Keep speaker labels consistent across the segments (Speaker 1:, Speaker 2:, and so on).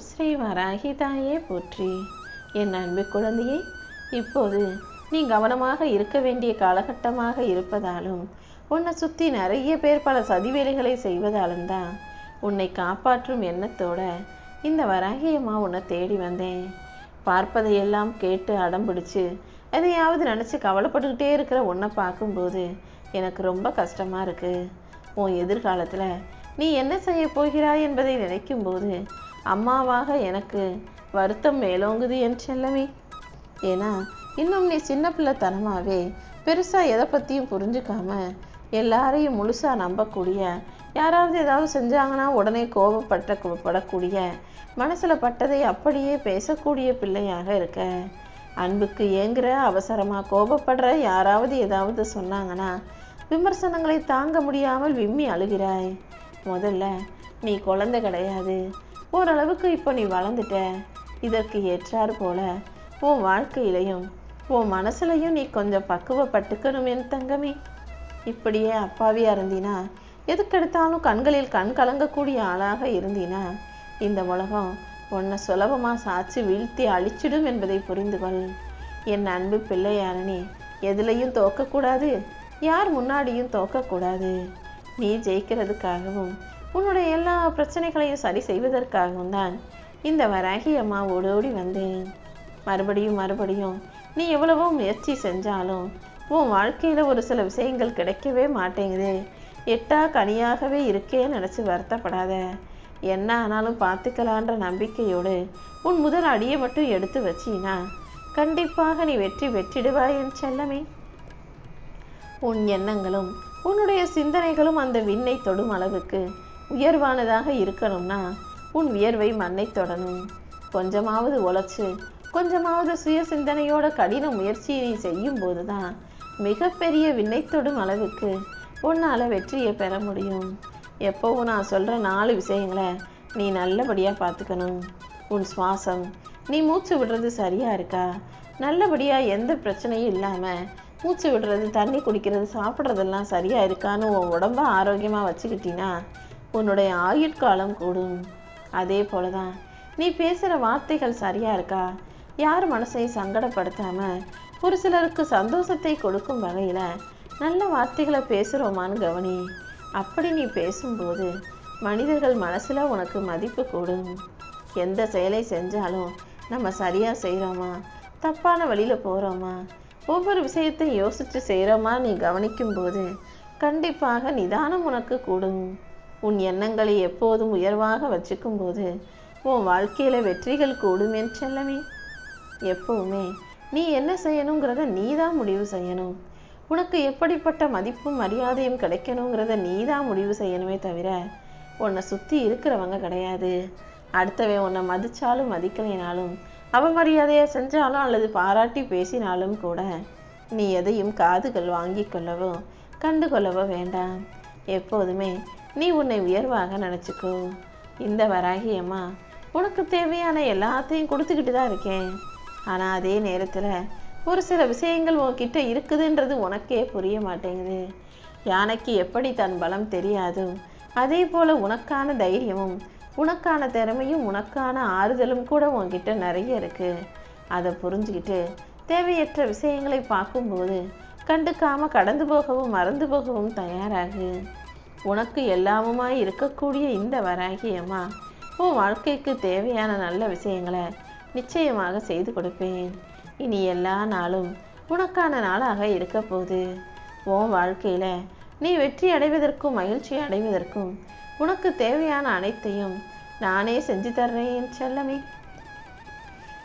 Speaker 1: ஸ்ரீ வராகி தாயே போற்றி. என் அன்பு குழந்தையே, இப்போது நீ கவனமாக இருக்க வேண்டிய காலகட்டமாக இருப்பதாலும் உன்னை சுற்றி நிறைய பேர் பல சதிவேலைகளை செய்வதாலும் தான் உன்னை காப்பாற்றும் எண்ணத்தோட இந்த வராகி அம்மா உன்னை தேடி வந்தேன். பார்ப்பதையெல்லாம் கேட்டு அடம்பிடிச்சு எதையாவது நினச்சி கவலைப்பட்டுக்கிட்டே இருக்கிற உன்னை பார்க்கும்போது எனக்கு ரொம்ப கஷ்டமாக இருக்குது. உன் எதிர்காலத்தில் நீ என்ன செய்ய போகிறாய் என்பதை நினைக்கும்போது அம்மாவாக எனக்கு வருத்தம் மேலோங்குது என் செல்லமே. ஏன்னா இன்னும் நீ சின்ன பிள்ளைத்தனமாகவே பெருசாக எதை பற்றியும் புரிஞ்சுக்காம எல்லாரையும் முழுசாக நம்பக்கூடிய, யாராவது ஏதாவது செஞ்சாங்கன்னா உடனே கோபப்படக்கூடிய, மனசில் பட்டதை அப்படியே பேசக்கூடிய பிள்ளையாக இருக்க. அன்புக்கு ஏங்குற, அவசரமாக கோபப்படுற, யாராவது ஏதாவது சொன்னாங்கன்னா விமர்சனங்களை தாங்க முடியாமல் விம்மி அழுகிறாய். முதல்ல நீ குழந்தை கிடையாது, ஓரளவுக்கு இப்போ நீ வளர்ந்துட்ட. இதற்கு ஏற்றாறு போல உன் வாழ்க்கையிலையும் உன் மனசுலையும் நீ கொஞ்சம் பக்குவப்பட்டுக்கணும் என் தங்கமே. இப்படியே அப்பாவியா இருந்தீனா, எதுக்கெடுத்தாலும் கண்களில் கண் கலங்கக்கூடிய ஆளாக இருந்தீனா இந்த உலகம் உன்னை சுலபமாக சாட்சி வீழ்த்தி அழிச்சிடும் என்பதை புரிந்து கொள். என் அன்பு பிள்ளையான நீ எதுலையும் தோக்கக்கூடாது, யார் முன்னாடியும் தோக்கக்கூடாது. நீ ஜெயிக்கிறதுக்காகவும் உன்னுடைய எல்லா பிரச்சனைகளையும் சரி செய்வதற்காகவும் தான் இந்த வராகி அம்மா ஓடோடி வந்தேன். மறுபடியும் நீ எவ்வளவோ முயற்சி செஞ்சாலும் உன் வாழ்க்கையில் ஒரு சில விஷயங்கள் கிடைக்கவே மாட்டேங்குது. எட்டா கனியாகவே இருக்கேன்னு நினச்சி வருத்தப்படாத. என்ன ஆனாலும் பார்த்துக்கலான்ற நம்பிக்கையோடு உன் முதல் அடியை மட்டும் எடுத்து வச்சினா கண்டிப்பாக நீ வெற்றி பெற்றிடுவாய் என் செல்லமே. உன் எண்ணங்களும் உன்னுடைய சிந்தனைகளும் அந்த விண்ணை தொடும் அளவுக்கு உயர்வானதாக இருக்கணும்னா உன் வியர்வை மண்ணை தொடணும். கொஞ்சமாவது உழைச்சு, கொஞ்சமாவது சுய சிந்தனையோட கடின முயற்சியை நீ செய்யும் போது தான் மிகப்பெரிய விண்ணை தொடும் அளவுக்கு உன்னால் வெற்றியை பெற முடியும். எப்போவும் நான் சொல்கிற 4 விஷயங்களை நீ நல்லபடியாக பார்த்துக்கணும். உன் சுவாசம், நீ மூச்சு விடுறது சரியாக இருக்கா, நல்லபடியாக எந்த பிரச்சனையும் இல்லாமல் மூச்சு விடுறது, தண்ணி குடிக்கிறது, சாப்பிட்றதெல்லாம் சரியாக இருக்கான்னு உன் உடம்ப ஆரோக்கியமாக வச்சுக்கிட்டினா உன்னுடைய ஆயுட்காலம் கூடும். அதே போல தான் நீ பேசுகிற வார்த்தைகள் சரியாக இருக்கா, யார் மனசையும் சங்கடப்படுத்தாமல் ஒரு சிலருக்கு சந்தோஷத்தை கொடுக்கும் வகையில் நல்ல வார்த்தைகளை பேசுகிறோமான்னு கவனி. அப்படி நீ பேசும்போது மனிதர்கள் மனசில் உனக்கு மதிப்பு கூடும். எந்த செயலை செஞ்சாலும் நம்ம சரியாக செய்கிறோமா, தப்பான வழியில் போகிறோமா, ஒவ்வொரு விஷயத்தையும் யோசித்து செய்கிறோமா நீ கவனிக்கும்போது கண்டிப்பாக நிதானம் உனக்கு கூடும். உன் எண்ணங்களை எப்போதும் உயர்வாக வச்சுக்கும்போது உன் வாழ்க்கையில் வெற்றிகள் கூடும் என் செல்லமே. எப்பவுமே நீ என்ன செய்யணுங்கிறத நீ தான் முடிவு செய்யணும். உனக்கு எப்படிப்பட்ட மதிப்பும் மரியாதையும் கிடைக்கணுங்கிறத நீ தான் முடிவு செய்யணுமே தவிர உன்னை சுற்றி இருக்கிறவங்க கிடையாது. அடுத்தவன் உன்னை மதித்தாலும் மதிக்கலைனாலும், அவமரியாதையாக செஞ்சாலும் அல்லது பாராட்டி பேசினாலும் கூட நீ எதையும் காதுகள் வாங்கி கொள்ளவோ கண்டு கொள்ளவோ வேண்டாம். எப்போதுமே நீ உன்னை உயர்வாக நினச்சிக்கோ. இந்த வராகி அம்மா உனக்கு தேவையான எல்லாத்தையும் கொடுத்துக்கிட்டு தான் இருக்கேன். ஆனால் அதே நேரத்தில் ஒரு சில விஷயங்கள் உன்கிட்ட இருக்குதுன்றது உனக்கே புரிய மாட்டேங்குது. யானைக்கு எப்படி தன் பலம் தெரியாதோ அதே போல் உனக்கான தைரியமும் உனக்கான திறமையும் உனக்கான ஆறுதலும் கூட உன்கிட்ட நிறைய இருக்குது. அதை புரிஞ்சுக்கிட்டு தேவையற்ற விஷயங்களை பார்க்கும்போது கண்டுக்காம கடந்து போகவும் மறந்து போகவும் தயாராகு. உனக்கு எல்லாமுமாய் இருக்கக்கூடிய இந்த வராகி அம்மா உன் வாழ்க்கைக்கு தேவையான நல்ல விஷயங்களை நிச்சயமாக செய்து கொடுப்பேன். இனி எல்லா நாளும் உனக்கான நாளாக இருக்க போகுது. உன் வாழ்க்கையில் நீ வெற்றி அடைவதற்கும் மகிழ்ச்சி அடைவதற்கும் உனக்கு தேவையான அனைத்தையும் நானே செஞ்சு தர்றேன் செல்லமே.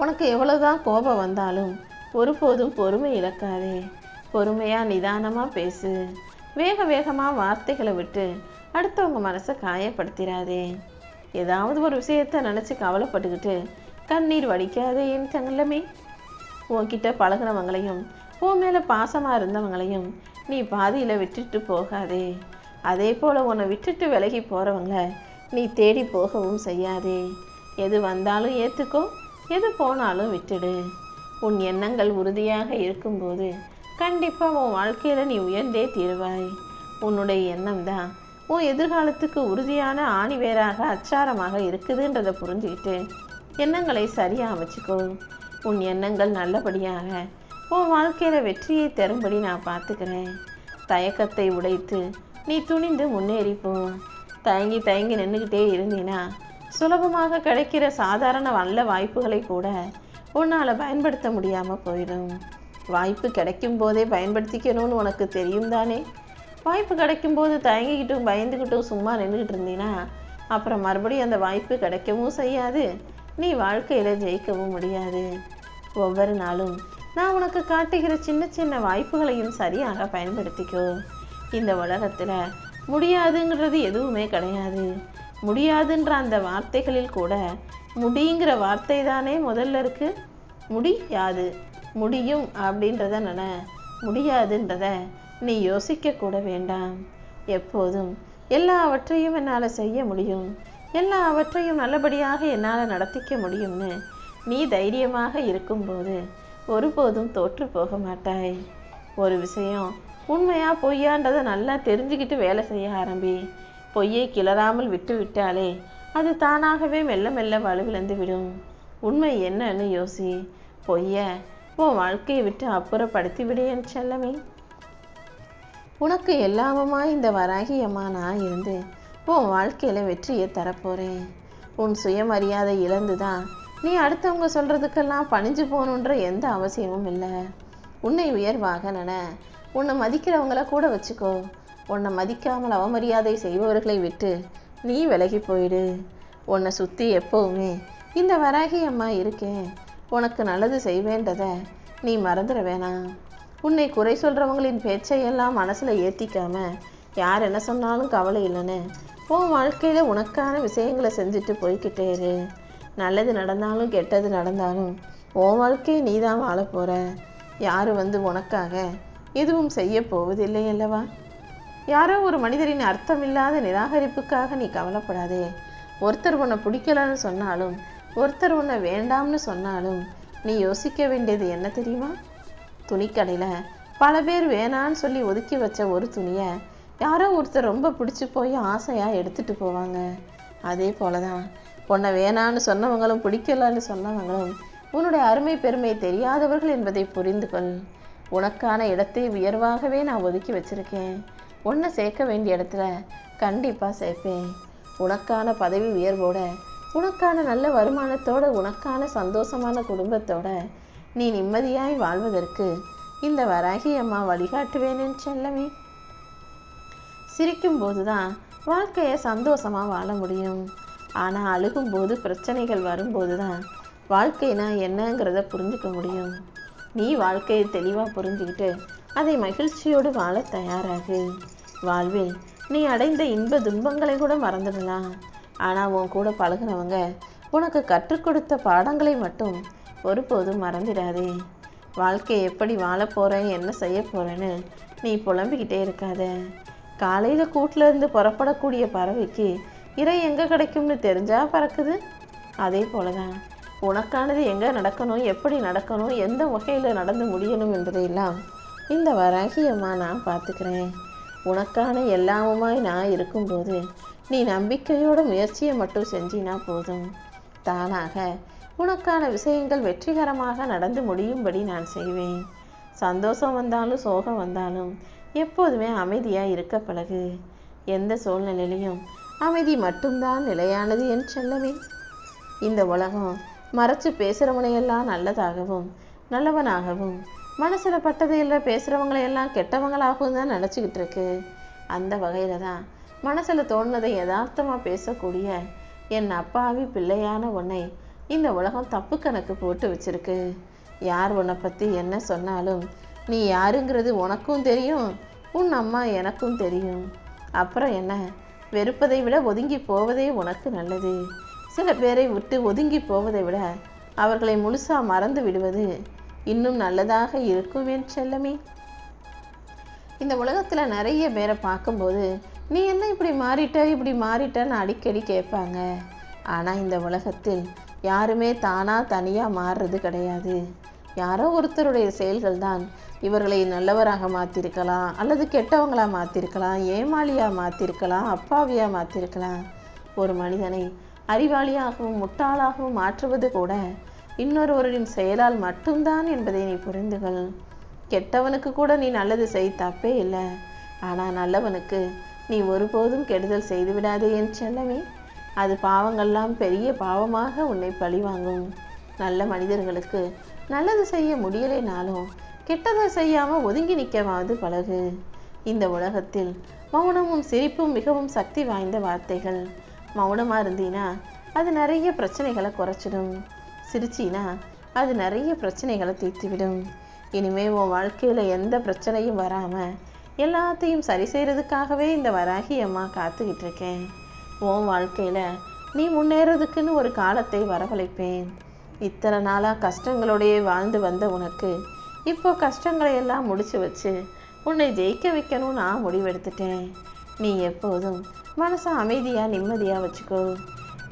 Speaker 1: உனக்கு எவ்வளோதான் கோபம் வந்தாலும் ஒருபோதும் பொறுமை இழக்காதே. பொறுமையாக நிதானமாக பேசு. வேகமாக வார்த்தைகளை விட்டு அடுத்தவங்க மனசை காயப்படுத்திடாதே. ஏதாவது ஒரு விஷயத்தை நினச்சி கவலைப்பட்டுக்கிட்டு கண்ணீர் வடிக்காதே என் செல்லமே. உன்கிட்ட பழகினவங்களையும் உன் மேலே பாசமாக இருந்தவங்களையும் நீ பாதியில் விட்டுட்டு போகாதே. அதே போல் உன்னை விட்டுட்டு விலகி போகிறவங்கள நீ தேடி போகவும் செய்யாதே. எது வந்தாலும் ஏற்றுக்கோ, எது போனாலும் விட்டுடு. உன் எண்ணங்கள் உறுதியாக இருக்கும்போது கண்டிப்பாக உன் வாழ்க்கையில் நீ உயர்ந்தே தீருவாய். உன்னுடைய எண்ணம் தான் உன் எதிர்காலத்துக்கு உறுதியான ஆணிவேராக அச்சாரமாக இருக்குதுன்றதை புரிஞ்சுக்கிட்டு எண்ணங்களை சரியாக அமைச்சுக்கோ. உன் எண்ணங்கள் நல்லபடியாக உன் வாழ்க்கையில் வெற்றியை தரும்படி நான் பார்த்துக்கிறேன். தயக்கத்தை உடைத்து நீ துணிந்து முன்னேறிப்போ. தயங்கி தயங்கி நின்றுக்கிட்டே இருந்தீன்னா சுலபமாக கிடைக்கிற சாதாரண நல்ல வாய்ப்புகளை கூட உன்னால் பயன்படுத்த முடியாமல் போயிடும். வாய்ப்பு கிடைக்கும் போதே பயன்படுத்திக்கணும்னு உனக்கு தெரியும் தானே. வாய்ப்பு கிடைக்கும்போது தயங்கிக்கிட்டும் பயந்துக்கிட்டும் சும்மா நின்றுக்கிட்டு இருந்தீன்னா அப்புறம் மறுபடியும் அந்த வாய்ப்பு கிடைக்கவும் செய்யாது, நீ வாழ்க்கையில் ஜெயிக்கவும் முடியாது. ஒவ்வொரு நாளும் நான் உனக்கு காட்டுகிற சின்ன சின்ன வாய்ப்புகளையும் சரியாக பயன்படுத்திக்கோ. இந்த உலகத்தில் முடியாதுங்கிறது எதுவுமே கிடையாது. முடியாதுன்ற அந்த வார்த்தைகளில் கூட முடிங்கிற வார்த்தை தானே முதல்ல இருக்கு. முடியாது, முடியும் அப்படின்றத முடியாதுன்றத நீ யோசிக்க கூட வேண்டாம். எப்போதும் எல்லாவற்றையும் என்னால் செய்ய முடியும், எல்லாவற்றையும் நல்லபடியாக என்னால் நடத்திக்க முடியும்னு நீ தைரியமாக இருக்கும்போது ஒருபோதும் தோற்று போக மாட்டாய். ஒரு விஷயம் உண்மையா பொய்யான்றதை நல்லா தெரிஞ்சுக்கிட்டு வேலை செய்ய ஆரம்பி. பொய்யை கிளறாமல் விட்டு விட்டாலே அது தானாகவே மெல்ல மெல்ல வலுவிழந்து விடும். உண்மை என்னன்னு யோசி. பொய்ய உன் வாழ்க்கையை விட்டு அப்புறப்படுத்தி விடு என் செல்லமே. உனக்கு எல்லாமுமாய் இந்த வராகி அம்மா நான் இருந்து உன் வாழ்க்கையில் வெற்றியை தரப்போகிறேன். உன் சுயமரியாதை இழந்து தான் நீ அடுத்தவங்க சொல்கிறதுக்கெல்லாம் பணிஞ்சு போகணுன்ற எந்த அவசியமும் இல்லை. உன்னை உயர்வாக உன்னை மதிக்கிறவங்கள கூட வச்சுக்கோ. உன்னை மதிக்காமல் அவமரியாதை செய்பவர்களை விட்டு நீ விலகி போயிடு. உன்னை சுற்றி எப்போவுமே இந்த வராகி அம்மா இருக்கேன், உனக்கு நல்லது செய்வேன்றதை நீ மறந்துட வேணாம். உன்னை குறை சொல்கிறவங்களின் பேச்சையெல்லாம் மனசில் ஏற்றிக்காம யார் என்ன சொன்னாலும் கவலை இல்லைன்னு உன் வாழ்க்கையில் உனக்கான விஷயங்களை செஞ்சுட்டு போய்கிட்டே இரு. நல்லது நடந்தாலும் கெட்டது நடந்தாலும் உன் வாழ்க்கையை நீ தான் வாழ போகிற. யார் உனக்காக எதுவும் செய்ய போவதில்லை அல்லவா. யாரோ ஒரு மனிதரின் அர்த்தமில்லாத நிராகரிப்புக்காக நீ கவலைப்படாதே. ஒருத்தர் உன்னை பிடிக்கலன்னு சொன்னாலும் ஒருத்தர் உன்னை வேண்டாம்னு சொன்னாலும் நீ யோசிக்க வேண்டியது என்ன தெரியுமா? துணிக்கடையில் பல பேர் வேணான்னு சொல்லி ஒதுக்கி வச்ச ஒரு துணியை யாரோ ஒருத்தர் ரொம்ப பிடிச்சி போய் ஆசையாக எடுத்துகிட்டு போவாங்க. அதே போல தான் உன்னை வேணான்னு சொன்னவங்களும் பிடிக்கலன்னு சொன்னவங்களும் உன்னுடைய அருமை பெருமை தெரியாதவர்கள் என்பதை புரிந்து கொள். உனக்கான இடத்தை உயர்வாகவே நான் ஒதுக்கி வச்சுருக்கேன். உன்னை சேர்க்க வேண்டிய இடத்துல கண்டிப்பாக சேர்ப்பேன். உனக்கான பதவி உயர்வோட, உனக்கான நல்ல வருமானத்தோட, உனக்கான சந்தோஷமான குடும்பத்தோட நீ நிம்மதியாய் வாழ்வதற்கு இந்த வராகி அம்மா வழிகாட்டுவேன்னு செல்லமே. சிரிக்கும்போது தான் வாழ்க்கையை சந்தோஷமாக வாழ முடியும். ஆனால் அழுகும்போது, பிரச்சனைகள் வரும்போது தான் வாழ்க்கைனா என்னங்கிறத புரிஞ்சுக்க முடியும். நீ வாழ்க்கையை தெளிவாக புரிஞ்சுக்கிட்டு அதை மகிழ்ச்சியோடு வாழ தயாராகு. வாழ்வில் நீ அடைந்த இன்ப துன்பங்களை கூட மறந்துடலாம். ஆனால் உன் கூட பழகுனவங்க உனக்கு கற்றுக் கொடுத்த பாடங்களை மட்டும் ஒருபோதும் மறந்துடாதே. வாழ்க்கையை எப்படி வாழ போகிறேன், என்ன செய்ய போகிறேன்னு நீ புலம்பிக்கிட்டே இருக்காத. காலையில் கூட்டிலேருந்து புறப்படக்கூடிய பறவைக்கு இறை எங்கே கிடைக்கும்னு தெரிஞ்சால் பறக்குது. அதே போல தான் உனக்கானது எங்கே நடக்கணும், எப்படி நடக்கணும், எந்த வகையில் நடந்து முடியணும் என்பதையெல்லாம் இந்த வராகி அம்மா நான் பார்த்துக்கிறேன். உனக்கான எல்லாமுமாய் நான் இருக்கும்போது நீ நம்பிக்கையோட முயற்சியை மட்டும் செஞ்சினா போதும். தானாக உனக்கான விஷயங்கள் வெற்றிகரமாக நடந்து முடியும்படி நான் செய்வேன். சந்தோஷம் வந்தாலும் சோகம் வந்தாலும் எப்போதுமே அமைதியாக இருக்க பழகு. எந்த சூழ்நிலையிலையும் அமைதி மட்டும்தான் நிலையானது என் செல்லமே. இந்த உலகம் மறைச்சு பேசுகிறவனையெல்லாம் நல்லதாகவும் நல்லவனாகவும், மனசில் பட்டதையெல்லாம் பேசுகிறவங்களையெல்லாம் கெட்டவங்களாகவும் தான் நினச்சிக்கிட்டு இருக்கு. அந்த வகையில் தான் மனசில் தோணுனதை யதார்த்தமாக பேசக்கூடிய என் அப்பாவி பிள்ளையான உன்னை இந்த உலகம் தப்பு கணக்கு போட்டு வச்சிருக்கு. யார் உன்னை பற்றி என்ன சொன்னாலும் நீ யாருங்கிறது உனக்கும் தெரியும், உன் அம்மா எனக்கும் தெரியும். அப்புறம் என்ன, வெறுப்பதை விட ஒதுங்கி போவதே உனக்கு நல்லது. சில பேரை விட்டு ஒதுங்கி போவதை விட அவர்களை முழுசாக மறந்து விடுவது இன்னும் நல்லதாக இருக்கும் என் செல்லமே. இந்த உலகத்தில் நிறைய பேரை பார்க்கும்போது நீ என்ன இப்படி மாறிட்டன்னு அடிக்கடி கேட்பாங்க. ஆனால் இந்த உலகத்தில் யாருமே தானாக தனியாக மாறுறது கிடையாது. யாரோ ஒருத்தருடைய செயல்கள் தான் இவர்களை நல்லவராக மாற்றிருக்கலாம், அல்லது கெட்டவங்களா மாற்றிருக்கலாம், ஏமாளியா மாற்றிருக்கலாம், அப்பாவியா மாற்றிருக்கலாம். ஒரு மனிதனை அறிவாளியாகவும் முட்டாளாகவும் மாற்றுவது கூட இன்னொருவரின் செயலால் மட்டும்தான் என்பதை நீ புரிந்துகள். கெட்டவனுக்கு கூட நீ நல்லது செய், தப்பே இல்லை. ஆனால் நல்லவனுக்கு நீ ஒருபோதும் கெடுதல் செய்து விடாதே என் செல்லமே. அது பாவங்கள்லாம் பெரிய பாவமாக உன்னை பழிவாங்கும். நல்ல மனிதர்களுக்கு நல்லது செய்ய முடியலைனாலும் கெட்டதை செய்யாமல் ஒதுங்கி நிற்கவாது பழகு. இந்த உலகத்தில் மௌனமும் சிரிப்பும் மிகவும் சக்தி வாய்ந்த வார்த்தைகள். மௌனமாக இருந்தீனா அது நிறைய பிரச்சனைகளை குறைச்சிடும். சிரிச்சினா அது நிறைய பிரச்சனைகளை தீர்த்துவிடும். இனிமே உன் வாழ்க்கையில் எந்த பிரச்சனையும் வராமல் எல்லாத்தையும் சரி செய்கிறதுக்காகவே இந்த வராகி அம்மா காத்துக்கிட்டு இருக்கேன். உன் வாழ்க்கையில் நீ முன்னேறதுக்குன்னு ஒரு காலத்தை வரவழைப்பேன். இத்தனை நாளாக கஷ்டங்களோடையே வாழ்ந்து வந்த உனக்கு இப்போ கஷ்டங்களை எல்லாம் முடிச்சு வச்சு உன்னை ஜெயிக்க வைக்கணும்னு நான் முடிவெடுத்துட்டேன். நீ எப்போதும் மனசை அமைதியாக நிம்மதியாக வச்சுக்கோ.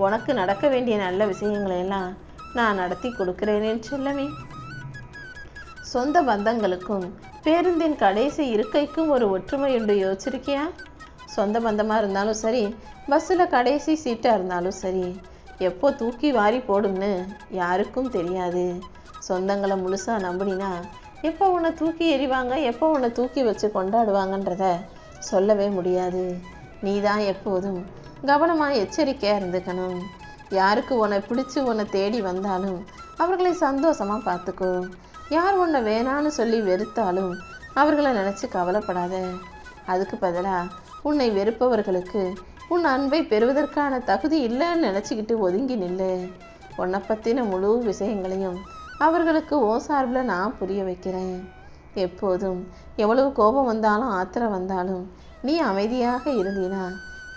Speaker 1: உனக்கு நடக்க வேண்டிய நல்ல விஷயங்களையெல்லாம் நான் நடத்தி கொடுக்குறேனேன்னு செல்லமே. சொந்த பந்தங்களுக்கும் பேருந்தின் கடைசி இருக்கைக்கும் ஒரு ஒற்றுமை உண்டு, யோசிச்சிருக்கியா? சொந்த பந்தமாக இருந்தாலும் சரி, பஸ்ஸில் கடைசி சீட்டாக இருந்தாலும் சரி, எப்போ தூக்கி வாரி போடும்னு யாருக்கும் தெரியாது. சொந்தங்களை முழுசாக நம்பினா எப்போ உன்னை தூக்கி எறிவாங்க, எப்போ உன்னை தூக்கி வச்சு கொண்டாடுவாங்கன்றத சொல்லவே முடியாது. நீ தான் எப்போதும் கவனமாக எச்சரிக்கையாக இருந்துக்கணும். யாருக்கு உன்னை பிடிச்சி உன்னை தேடி வந்தாலும் அவர்களை சந்தோஷமாக பார்த்துக்கோ. யார் உன்னை வேணான்னு சொல்லி வெறுத்தாலும் அவர்களை நினச்சி கவலைப்படாத. அதுக்கு பதிலாக உன்னை வெறுப்பவர்களுக்கு உன் அன்பை பெறுவதற்கான தகுதி இல்லைன்னு நினச்சிக்கிட்டு ஒதுங்கி நில்லு. உன்னை பற்றின முழு விஷயங்களையும் அவர்களுக்கு ஓ சார்பில் நான் புரிய வைக்கிறேன். எப்போதும் எவ்வளவு கோபம் வந்தாலும் ஆத்திரம் வந்தாலும் நீ அமைதியாக இருந்தீனா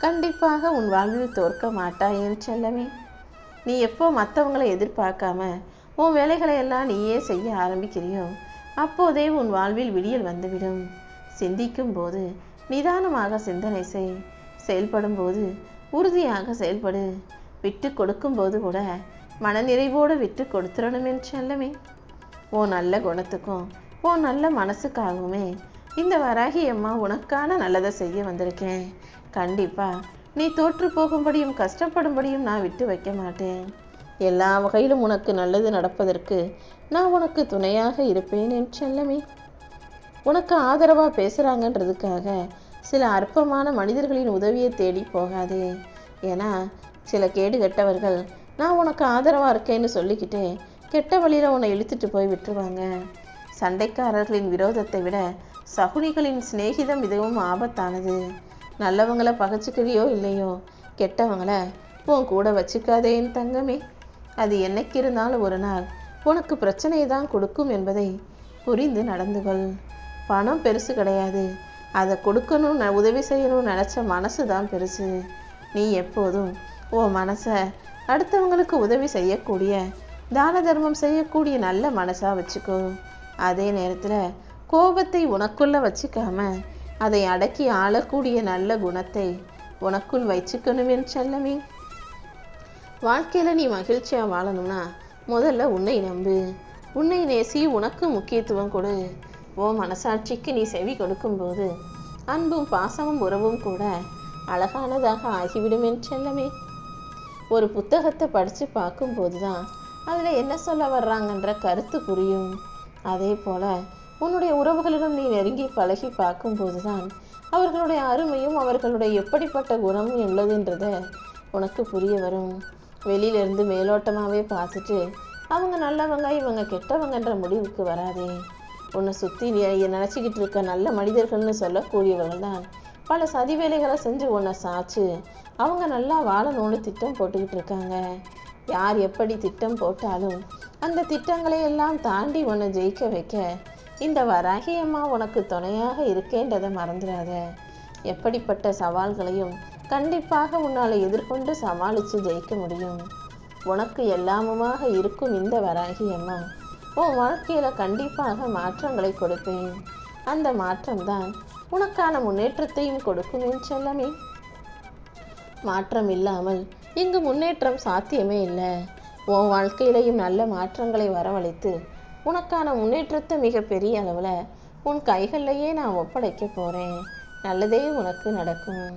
Speaker 1: கண்டிப்பாக உன் வாழ்வில் தோற்க மாட்டாயேன்னு செல்லமே. நீ எப்போ மற்றவங்களை எதிர்பார்க்காம உன் வேலைகளை எல்லாம் நீயே செய்ய ஆரம்பிக்கிறியோ அப்போதே உன் வாழ்வில் விடியல் வந்துவிடும். சிந்திக்கும் போது நிதானமாக சிந்தனை செய். செயல்படும் போது உறுதியாக செயல்படு. விட்டு கொடுக்கும்போது கூட மனநிறைவோடு விட்டு கொடுத்துடணும் என்று செல்லமே. ஓ நல்ல குணத்துக்கும் ஓ நல்ல மனசுக்காகவுமே இந்த வராகி அம்மா உனக்கான நல்லதை செய்ய வந்திருக்கேன். கண்டிப்பாக நீ தோற்று போகும்படியும் கஷ்டப்படும்படியும் நான் விட்டு வைக்க மாட்டேன். எல்லா வகையிலும் உனக்கு நல்லது நடப்பதற்கு நான் உனக்கு துணையாக இருப்பேன் என்று செல்லமே. உனக்கு ஆதரவாக பேசுகிறாங்கன்றதுக்காக சில அற்பமான மனிதர்களின் உதவியை தேடி போகாதே. ஏன்னா சில கேடு கெட்டவர்கள் நான் உனக்கு ஆதரவாக இருக்கேன்னு சொல்லிக்கிட்டே கெட்ட வழியில் உன்னை இழுத்துட்டு போய் விட்டுருவாங்க. சண்டைக்காரர்களின் விரோதத்தை விட சகுனிகளின் சிநேகிதம் மிகவும் ஆபத்தானது. நல்லவங்களை பகைச்சிக்கிறியோ இல்லையோ, கெட்டவங்களை உன் கூட வச்சுக்காதேன்னு தங்கமே. அது என்னைக்கு இருந்தாலும் ஒரு நாள் உனக்கு பிரச்சனையை தான் கொடுக்கும் என்பதை புரிந்து நடந்துகொள். பணம் பெருசு கிடையாது, அதை கொடுக்கணும் உதவி செய்யணும்னு நினச்ச மனசு தான் பெருசு. நீ எப்போதும் உன் மனசை அடுத்தவங்களுக்கு உதவி செய்யக்கூடிய, தான தர்மம் செய்யக்கூடிய நல்ல மனசாக வச்சுக்கோ. அதே நேரத்தில் கோபத்தை உனக்குள்ள வச்சுக்காம அதை அடக்கி ஆளக்கூடிய நல்ல குணத்தை உனக்குள் வச்சுக்கணுமேன்னு செல்லமே. வாழ்க்கையில் நீ மகிழ்ச்சியாக வாழணும்னா முதல்ல உன்னை நம்பு, உன்னை நேசி, உனக்கு முக்கியத்துவம் கொடு. ஓ மனசாட்சிக்கு நீ செவி கொடுக்கும்போது அன்பும் பாசமும் உறவும் கூட அழகானதாக ஆகிவிடும் என்று செல்லமே. ஒரு புத்தகத்தை படித்து பார்க்கும்போது தான் அதில் என்ன சொல்ல வர்றாங்கன்ற கருத்து புரியும். அதே போல் உன்னுடைய உறவுகளிடம் நீ நெருங்கி பழகி பார்க்கும்போது தான் அவர்களுடைய அருமையும் அவர்களுடைய எப்படிப்பட்ட குணமும் உள்ளதுன்றத உனக்கு புரிய வரும். வெளியிலேருந்து மேலோட்டமாகவே பார்த்துட்டு அவங்க நல்லவங்க இவங்க கெட்டவங்கன்ற முடிவுக்கு வராதே. உன்னை சுற்றி நினச்சிக்கிட்டு இருக்க நல்ல மனிதர்கள்னு சொல்லக்கூடியவர்கள் தான் பல சதி வேலைகளை செஞ்சு உன்னை சாச்சு அவங்க நல்லா வாழணும்னு திட்டம் போட்டுக்கிட்டு இருக்காங்க. யார் எப்படி திட்டம் போட்டாலும் அந்த திட்டங்களை எல்லாம் தாண்டி உன்னை ஜெயிக்க வைக்க இந்த வராகி அம்மா உனக்கு துணையாக இருக்கேன்றதை மறந்துடாத. எப்படிப்பட்ட சவால்களையும் கண்டிப்பாக உன்னால் எதிர்கொண்டு சமாளித்து ஜெயிக்க முடியும். உனக்கு எல்லாமுமாக இருக்கும் இந்த வராகி அம்மா உன் வாழ்க்கையில் கண்டிப்பாக மாற்றங்களை கொடுப்பேன். அந்த மாற்றம்தான் உனக்கான முன்னேற்றத்தையும் கொடுக்கும் என் செல்லமே. மாற்றம் இல்லாமல் இங்கு முன்னேற்றம் சாத்தியமே இல்லை. உன் வாழ்க்கையிலையும் நல்ல மாற்றங்களை வரவழைத்து உனக்கான முன்னேற்றத்தை மிகப்பெரிய அளவில் உன் கைகள்லையே நான் ஒப்படைக்க போகிறேன். நல்லதே உனக்கு நடக்கும்.